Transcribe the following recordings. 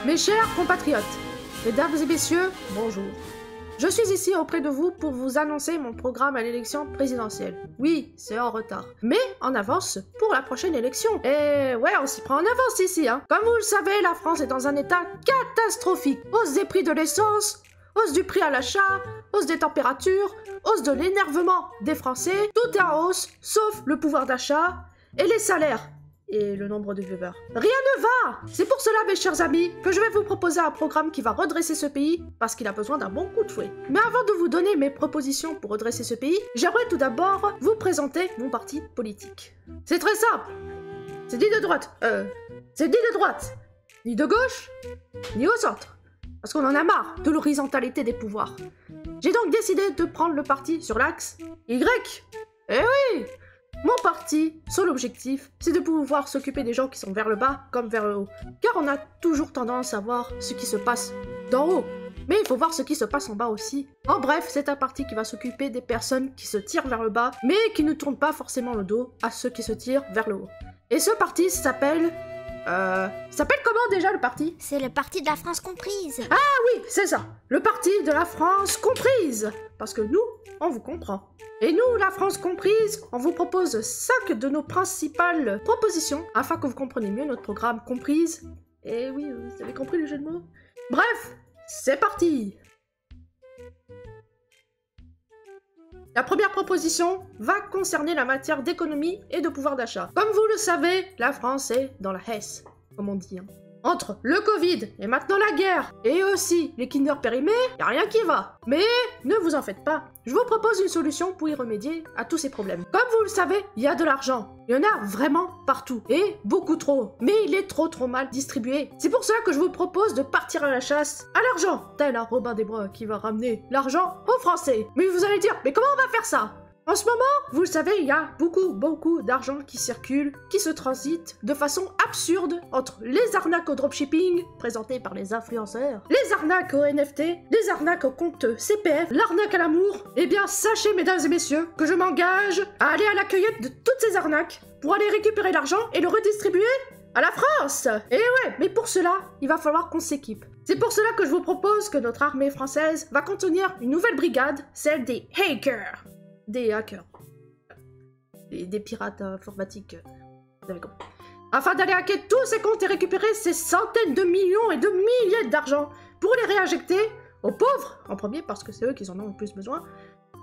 Mes chers compatriotes, mesdames et messieurs, bonjour. Je suis ici auprès de vous pour vous annoncer mon programme à l'élection présidentielle. Oui, c'est en retard, mais en avance pour la prochaine élection. Et ouais, on s'y prend en avance ici, hein. Comme vous le savez, la France est dans un état catastrophique. Hausse des prix de l'essence, hausse du prix à l'achat, hausse des températures, hausse de l'énervement des Français. Tout est en hausse, sauf le pouvoir d'achat et les salaires. Et le nombre de viewers. Rien ne va! C'est pour cela, mes chers amis, que je vais vous proposer un programme qui va redresser ce pays, parce qu'il a besoin d'un bon coup de fouet. Mais avant de vous donner mes propositions pour redresser ce pays, j'aimerais tout d'abord vous présenter mon parti politique. C'est très simple. C'est ni de droite. C'est ni de droite, ni de gauche, ni au centre. Parce qu'on en a marre de l'horizontalité des pouvoirs. J'ai donc décidé de prendre le parti sur l'axe Y. Eh oui! Mon parti, son objectif, c'est de pouvoir s'occuper des gens qui sont vers le bas comme vers le haut. Car on a toujours tendance à voir ce qui se passe d'en haut. Mais il faut voir ce qui se passe en bas aussi. En bref, c'est un parti qui va s'occuper des personnes qui se tirent vers le bas, mais qui ne tournent pas forcément le dos à ceux qui se tirent vers le haut. Et ce parti s'appelle... s'appelle comment déjà le parti? C'est le parti de la France comprise. Ah oui, c'est ça. Le parti de la France comprise. Parce que nous, on vous comprend. Et nous, la France comprise, on vous propose 5 de nos principales propositions afin que vous compreniez mieux notre programme comprise. Et oui, vous avez compris le jeu de mots? Bref, c'est parti! La première proposition va concerner la matière d'économie et de pouvoir d'achat. Comme vous le savez, la France est dans la hesse, comme on dit. Entre le Covid et maintenant la guerre, et aussi les Kinder périmés, y a rien qui va. Mais ne vous en faites pas, je vous propose une solution pour y remédier à tous ces problèmes. Comme vous le savez, il y a de l'argent. Il y en a vraiment partout, et beaucoup trop. Mais il est trop mal distribué. C'est pour cela que je vous propose de partir à la chasse à l'argent, tel un Robin des Bois qui va ramener l'argent aux Français. Mais vous allez dire, mais comment on va faire ça ? En ce moment, vous le savez, il y a beaucoup d'argent qui circule, qui se transite de façon absurde entre les arnaques au dropshipping, présentées par les influenceurs, les arnaques au NFT, les arnaques au compte CPF, l'arnaque à l'amour. Eh bien, sachez, mesdames et messieurs, que je m'engage à aller à la cueillette de toutes ces arnaques pour aller récupérer l'argent et le redistribuer à la France. Et ouais, mais pour cela, il va falloir qu'on s'équipe. C'est pour cela que je vous propose que notre armée française va contenir une nouvelle brigade, celle des hackers. Des hackers. Des pirates informatiques. Vous avez compris. Afin d'aller hacker tous ces comptes et récupérer ces centaines de millions et de milliers d'argent pour les réinjecter aux pauvres, en premier parce que c'est eux qui en ont le plus besoin,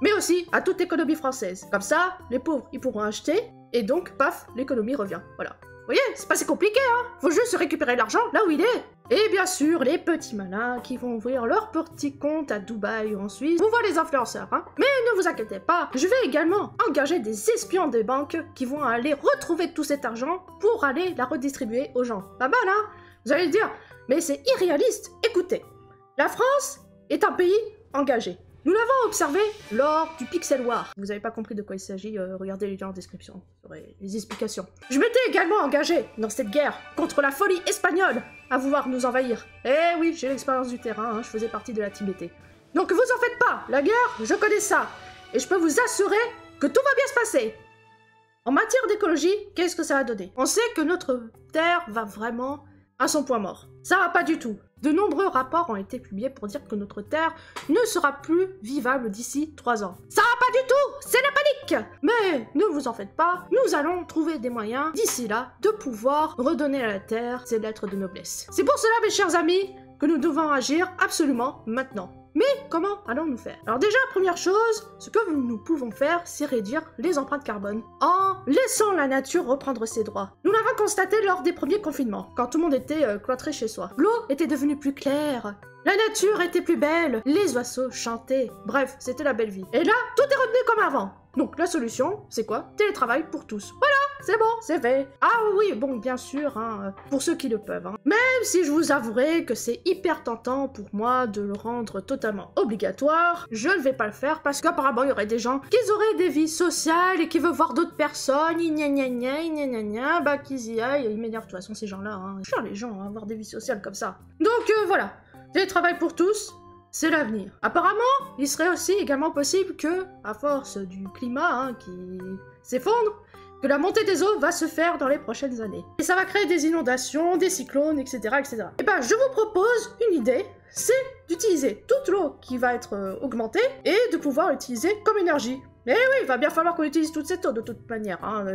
mais aussi à toute l'économie française. Comme ça, les pauvres, ils pourront acheter, et donc, paf, l'économie revient. Voilà. Vous voyez, c'est pas si compliqué, hein. Faut juste récupérer l'argent là où il est. Et bien sûr, les petits malins qui vont ouvrir leur petit compte à Dubaï ou en Suisse. On voit les influenceurs, hein. Mais ne vous inquiétez pas, je vais également engager des espions des banques qui vont aller retrouver tout cet argent pour aller la redistribuer aux gens. Pas mal, hein. Vous allez dire, mais c'est irréaliste. Écoutez, la France est un pays engagé. Nous l'avons observé lors du Pixel War. Vous n'avez pas compris de quoi il s'agit, regardez les liens en description, vous aurez les explications. Je m'étais également engagé dans cette guerre contre la folie espagnole à vouloir nous envahir. Eh oui, j'ai l'expérience du terrain, hein, je faisais partie de la team d'été. Donc vous en faites pas, la guerre, je connais ça. Et je peux vous assurer que tout va bien se passer. En matière d'écologie, qu'est-ce que ça va donner? On sait que notre Terre va vraiment à son point mort. Ça va pas du tout. De nombreux rapports ont été publiés pour dire que notre Terre ne sera plus vivable d'ici 3 ans. Ça va pas du tout, c'est la panique. Mais ne vous en faites pas, nous allons trouver des moyens d'ici là de pouvoir redonner à la Terre ses lettres de noblesse. C'est pour cela, mes chers amis, que nous devons agir absolument maintenant. Mais comment allons-nous faire? Alors déjà, première chose, ce que nous pouvons faire, c'est réduire les empreintes carbone en laissant la nature reprendre ses droits. Nous l'avons constaté lors des premiers confinements, quand tout le monde était cloîtré chez soi. L'eau était devenue plus claire, la nature était plus belle, les oiseaux chantaient, bref, c'était la belle vie. Et là, tout est revenu comme avant. Donc la solution, c'est quoi? Télétravail pour tous. Voilà, c'est bon, c'est fait. Ah oui, bon, bien sûr, hein, pour ceux qui le peuvent. Hein. Même si je vous avouerai que c'est hyper tentant pour moi de le rendre totalement obligatoire, je ne vais pas le faire parce qu'apparemment il y aurait des gens qui auraient des vies sociales et qui veulent voir d'autres personnes, bah qu'ils y aillent, ils m'énervent de toute façon ces gens-là. Hein. Je les gens à avoir des vies sociales comme ça. Donc voilà, télétravail pour tous. C'est l'avenir. Apparemment, il serait aussi également possible que, à force du climat qui s'effondre, que la montée des eaux va se faire dans les prochaines années. Et ça va créer des inondations, des cyclones, etc. etc. Et ben, je vous propose une idée, c'est d'utiliser toute l'eau qui va être augmentée et de pouvoir l'utiliser comme énergie. Mais oui, il va bien falloir qu'on utilise toute cette eau de toute manière, hein,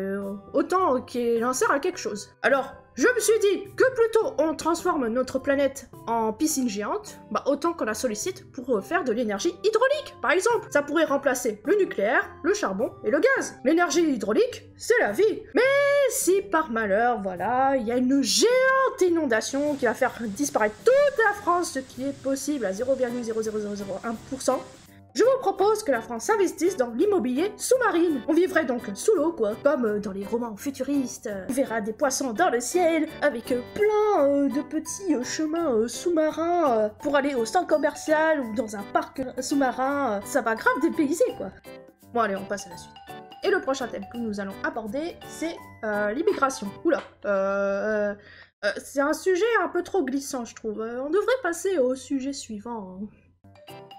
autant qu'elle en sert à quelque chose. Alors, je me suis dit que plutôt on transforme notre planète en piscine géante, bah autant qu'on la sollicite pour faire de l'énergie hydraulique, par exemple. Ça pourrait remplacer le nucléaire, le charbon et le gaz. L'énergie hydraulique, c'est la vie. Mais si par malheur, voilà, il y a une géante inondation qui va faire disparaître toute la France, ce qui est possible à 0,00001%, je vous propose que la France s'investisse dans l'immobilier sous-marine. On vivrait donc sous l'eau, quoi, comme dans les romans futuristes. On verra des poissons dans le ciel, avec plein de petits chemins sous-marins pour aller au centre commercial ou dans un parc sous-marin. Ça va grave dépayser, quoi. Bon, allez, on passe à la suite. Et le prochain thème que nous allons aborder, c'est l'immigration. Oula, c'est un sujet un peu trop glissant, je trouve. On devrait passer au sujet suivant.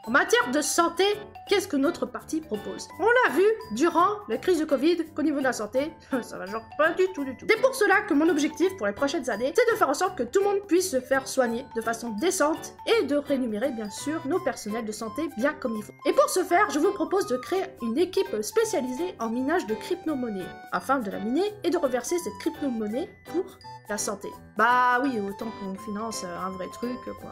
En matière de santé, qu'est-ce que notre parti propose? On l'a vu durant la crise de Covid qu'au niveau de la santé, ça va genre pas du tout. C'est pour cela que mon objectif pour les prochaines années, c'est de faire en sorte que tout le monde puisse se faire soigner de façon décente et de rémunérer bien sûr nos personnels de santé bien comme il faut. Et pour ce faire, je vous propose de créer une équipe spécialisée en minage de crypto-monnaie, afin de la miner et de reverser cette crypto-monnaie pour la santé. Bah oui, autant qu'on finance un vrai truc, quoi.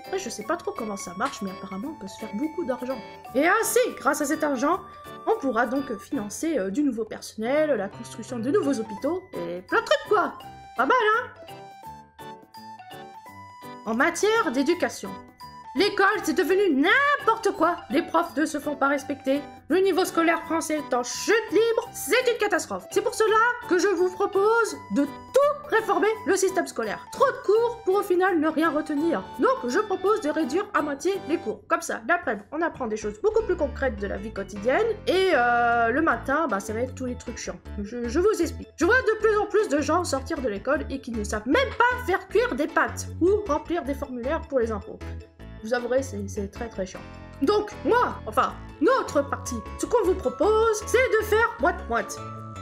Après, je sais pas trop comment ça marche, mais apparemment, on peut se faire beaucoup d'argent. Et ainsi, grâce à cet argent, on pourra donc financer du nouveau personnel, la construction de nouveaux hôpitaux, et plein de trucs, quoi. Pas mal, hein? En matière d'éducation, l'école, c'est devenu n'importe quoi. Les profs ne se font pas respecter. Le niveau scolaire français est en chute libre. C'est une catastrophe. C'est pour cela que je vous propose de tout réformer le système scolaire. Trop de cours pour au final ne rien retenir. Donc, je propose de réduire à moitié les cours. Comme ça, l'après-midi, on apprend des choses beaucoup plus concrètes de la vie quotidienne. Et le matin, bah, ça va être tous les trucs chiants. Je vous explique. Je vois de plus en plus de gens sortir de l'école et qui ne savent même pas faire cuire des pâtes ou remplir des formulaires pour les impôts. Vous avouerez, c'est très très chiant. Donc, moi, enfin, notre parti, ce qu'on vous propose, c'est de faire moite-moite.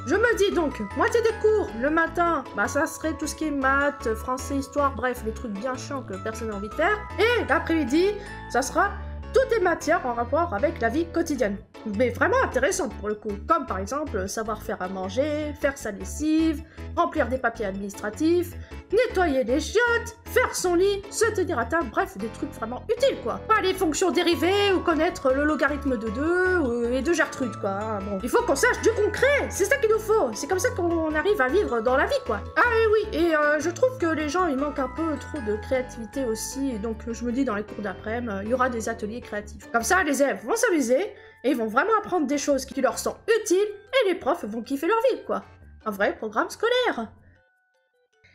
Je me dis donc, moitié des cours, le matin, bah ça serait tout ce qui est maths, français, histoire, bref, les trucs bien chiants que personne n'a envie de faire. Et l'après-midi, ça sera toutes les matières en rapport avec la vie quotidienne. Mais vraiment intéressantes pour le coup, comme par exemple savoir faire à manger, faire sa lessive, remplir des papiers administratifs, nettoyer les chiottes, faire son lit, se tenir à table, bref, des trucs vraiment utiles quoi. Pas les fonctions dérivées ou connaître le logarithme de 2 et de Gertrude quoi. Hein. Bon, il faut qu'on sache du concret, c'est ça qu'il nous faut, c'est comme ça qu'on arrive à vivre dans la vie quoi. Ah et oui, et je trouve que les gens, il manque un peu trop de créativité aussi, et donc je me dis dans les cours d'après-midi, il y aura des ateliers créatifs. Comme ça, les élèves vont s'amuser, et ils vont vraiment apprendre des choses qui leur sont utiles, et les profs vont kiffer leur vie, quoi. Un vrai programme scolaire.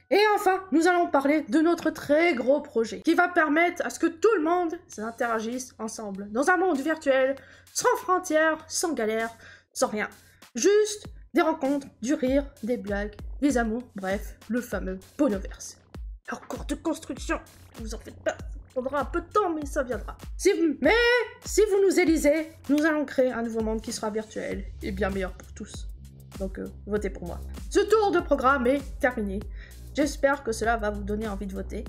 Et enfin, nous allons parler de notre très gros projet, qui va permettre à ce que tout le monde s'interagisse ensemble, dans un monde virtuel, sans frontières, sans galères, sans rien. Juste des rencontres, du rire, des blagues, des amours, bref, le fameux Bonoverse. En cours de construction, vous en faites pas. Ça prendra un peu de temps, mais ça viendra. Si vous nous élisez, nous allons créer un nouveau monde qui sera virtuel et bien meilleur pour tous. Donc, votez pour moi. Ce tour de programme est terminé. J'espère que cela va vous donner envie de voter.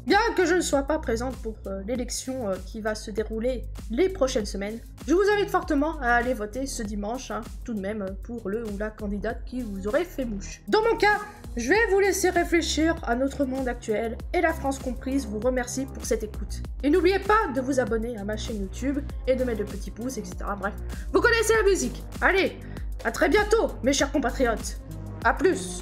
Bien que je ne sois pas présente pour l'élection qui va se dérouler les prochaines semaines, je vous invite fortement à aller voter ce dimanche, hein, tout de même, pour le ou la candidate qui vous aurait fait mouche. Dans mon cas, je vais vous laisser réfléchir à notre monde actuel, et la France comprise vous remercie pour cette écoute. Et n'oubliez pas de vous abonner à ma chaîne YouTube, et de mettre le petit pouce, etc. Bref, vous connaissez la musique. Allez, à très bientôt, mes chers compatriotes. À plus.